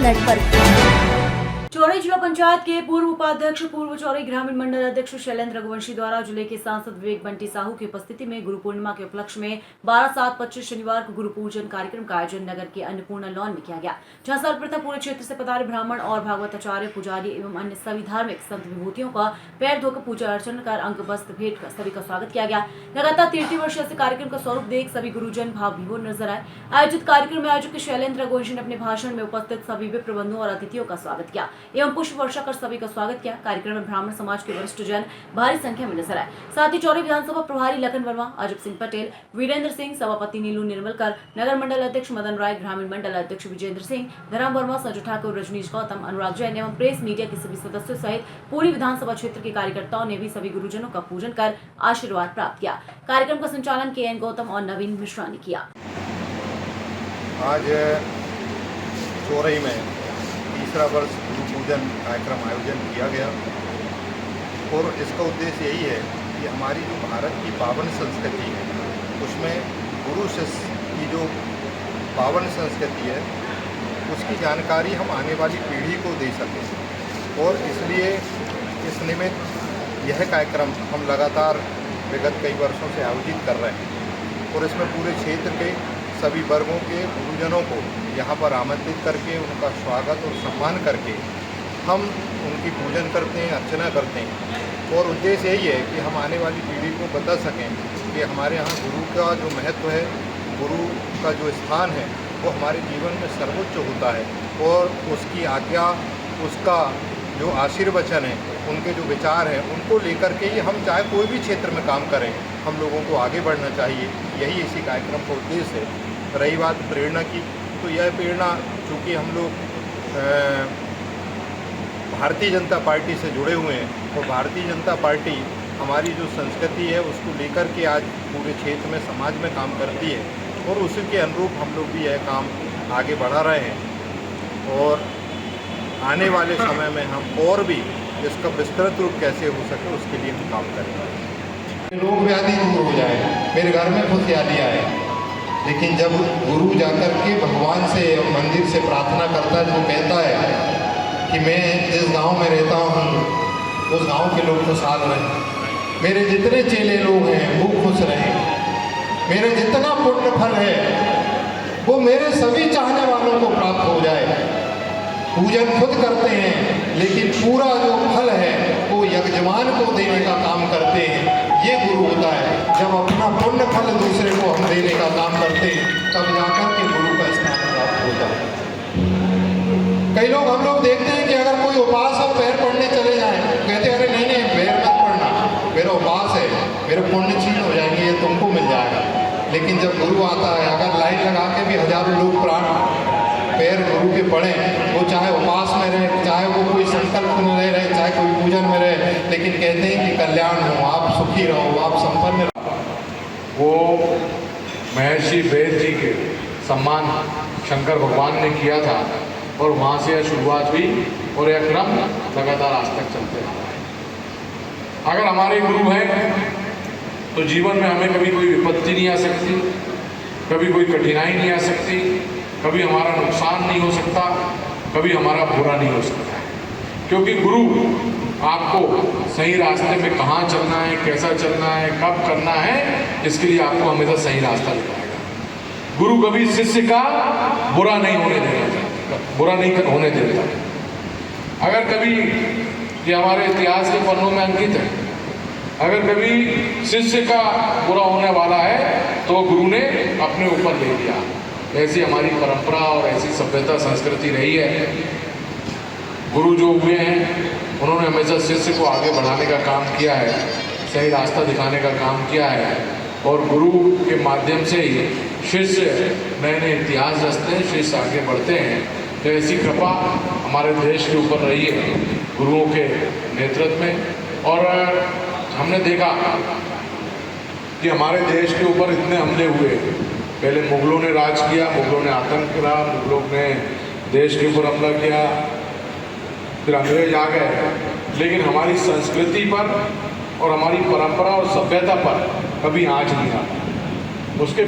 Minute पर। चौरई जिला पंचायत के पूर्व उपाध्यक्ष पूर्व चौरई ग्रामीण मंडल अध्यक्ष शैलेंद्र रघुवंशी द्वारा जिले के सांसद विवेक बंटी साहू की उपस्थिति में गुरु पूर्णिमा के उपलक्ष्य में 12/7/25 शनिवार को गुरु पूजन कार्यक्रम का आयोजन नगर के अन्नपूर्णा लॉन में किया गया, जहां सर्वप्रथम पूरे क्षेत्र से पधारे ब्राह्मण और भागवताचार्य, पुजारी एवं अन्य सभी धार्मिक संत विभूतियों का पैर धोकर पूजा अर्चना कर अंग वस्त्र भेंट कर सभी का स्वागत किया गया। लगातार 33 वर्ष ऐसे कार्यक्रम का स्वरूप देख सभी गुरुजन भाव विभोर नजर आए। आयोजित कार्यक्रम में आयोजक शैलेंद्र रघुवंशी ने अपने भाषण में उपस्थित सभी प्रबंधों और अतिथियों का स्वागत किया एवं पुष्प वर्षा कर सभी का स्वागत किया। कार्यक्रम में ब्राह्मण समाज के वरिष्ठ जन भारी संख्या में नजर आए। साथ ही चौरई विधानसभा प्रभारी लखन वर्मा, अजब सिंह पटेल, वीरेंद्र सिंह, सभापति नीलू निर्मलकर, नगर मंडल अध्यक्ष मदन राय, ग्रामीण मंडल अध्यक्ष विजेंद्र सिंह, धर्म वर्मा, संजू ठाकुर, रजनीश गौतम, अनुराग जैन एवं प्रेस मीडिया के सभी सदस्यों सहित पूरी विधानसभा क्षेत्र के कार्यकर्ताओं ने भी सभी गुरुजनों का पूजन कर आशीर्वाद प्राप्त किया। कार्यक्रम का संचालन KN गौतम और नवीन मिश्रा ने किया। आज चौरई में तीसरा वर्ष गुरु पूजन कार्यक्रम आयोजन किया गया और इसका उद्देश्य यही है कि हमारी जो भारत की पावन संस्कृति है उसमें गुरु शिष्य की जो पावन संस्कृति है उसकी जानकारी हम आने वाली पीढ़ी को दे सकें और इसलिए इस निमित्त यह कार्यक्रम हम लगातार विगत कई वर्षों से आयोजित कर रहे हैं और इसमें पूरे क्षेत्र के सभी वर्गों के गुरुजनों को यहाँ पर आमंत्रित करके उनका स्वागत और सम्मान करके हम उनकी पूजन करते हैं, अर्चना करते हैं और उद्देश्य यही है कि हम आने वाली पीढ़ी को बता सकें कि हमारे यहाँ गुरु का जो महत्व है, गुरु का जो स्थान है वो हमारे जीवन में सर्वोच्च होता है और उसकी आज्ञा, उसका जो आशीर्वचन है, उनके जो विचार हैं उनको लेकर के ही हम चाहे कोई भी क्षेत्र में काम करें हम लोगों को आगे बढ़ना चाहिए। यही इसी कार्यक्रम का उद्देश्य है। रही बात प्रेरणा की, तो यह प्रेरणा चूँकि हम लोग भारतीय जनता पार्टी से जुड़े हुए हैं और भारतीय जनता पार्टी हमारी जो संस्कृति है उसको लेकर के आज पूरे क्षेत्र में समाज में काम करती है और उसी के अनुरूप हम लोग भी यह काम आगे बढ़ा रहे हैं और आने वाले समय में हम और भी इसका विस्तृत रूप कैसे हो सके उसके लिए हम काम करेंगे। रोग व्याधि दूर हो जाए, मेरे घर में खुशहाली आए, लेकिन जब गुरु जाकर के भगवान से मंदिर से प्रार्थना करता है तो कहता है कि मैं जिस गांव में रहता हूँ उस गांव के लोग खुशहाल रहें, मेरे जितने चेले लोग हैं वो खुश रहें, मेरे जितना पुण्य फल है वो मेरे सभी चाहने वालों को प्राप्त हो जाए। पूजन खुद करते हैं लेकिन पूरा जो फल है वो यजमान को देने का काम करते हैं। ये गुरु होता है। जब अपना पुण्य फल दूसरे को हम देने का काम करते हैं तब जाकर के गुरु का स्थान प्राप्त होता है। कई लोग हम लोग देखते हैं कि अगर कोई उपास हो पैर पड़ने चले जाएं, कहते अरे नहीं नहीं पैर मत पड़ना, मेरा उपास है, मेरे पुण्य छीन हो जाएंगे, ये तुमको मिल जाएगा। लेकिन जब गुरु आता है, अगर लाइन लगा के भी हजारों लोग प्राण पैर गुरु के पड़े, वो चाहे उपास में रहे, चाहे वो कोई संकल्प में रहे, चाहे कोई पूजन में रहे, लेकिन कहते हैं कि कल्याण हो, आप सुखी रहो, आप संपन्न रहो। वो महर्षि वेद जी के सम्मान शंकर भगवान ने किया था और वहाँ से यह शुरुआत हुई और यह क्रम लगातार आज तक चलते रहा है। अगर हमारे गुरु हैं तो जीवन में हमें कभी कोई विपत्ति नहीं आ सकती, कभी कोई कठिनाई नहीं आ सकती, कभी हमारा नुकसान नहीं हो सकता, कभी हमारा बुरा नहीं हो सकता, क्योंकि गुरु आपको सही रास्ते में कहाँ चलना है, कैसा चलना है, कब करना है, इसके लिए आपको हमेशा सही रास्ता दिखाएगा। गुरु कभी शिष्य का बुरा नहीं होने देता। अगर कभी ये हमारे इतिहास के पन्नों में अंकित है, अगर कभी शिष्य का बुरा होने वाला है तो गुरु ने अपने ऊपर ले लिया। ऐसी हमारी परंपरा और ऐसी सभ्यता संस्कृति रही है। गुरु जो हुए हैं उन्होंने हमेशा शिष्य को आगे बढ़ाने का काम किया है, सही रास्ता दिखाने का काम किया है और गुरु के माध्यम से ही शिष्य नए नए इतिहास रचते हैं, शिष्य आगे बढ़ते हैं। तो ऐसी कृपा हमारे देश के ऊपर रही है गुरुओं के नेतृत्व में। और हमने देखा कि हमारे देश के ऊपर इतने हमले हुए, पहले मुगलों ने राज किया, मुगलों ने आतंक करा, मुगलों ने देश के ऊपर हमला किया, फिर अंग्रेज आ गए, लेकिन हमारी संस्कृति पर और हमारी परंपरा और सभ्यता पर कभी आँच नहीं आता। उसके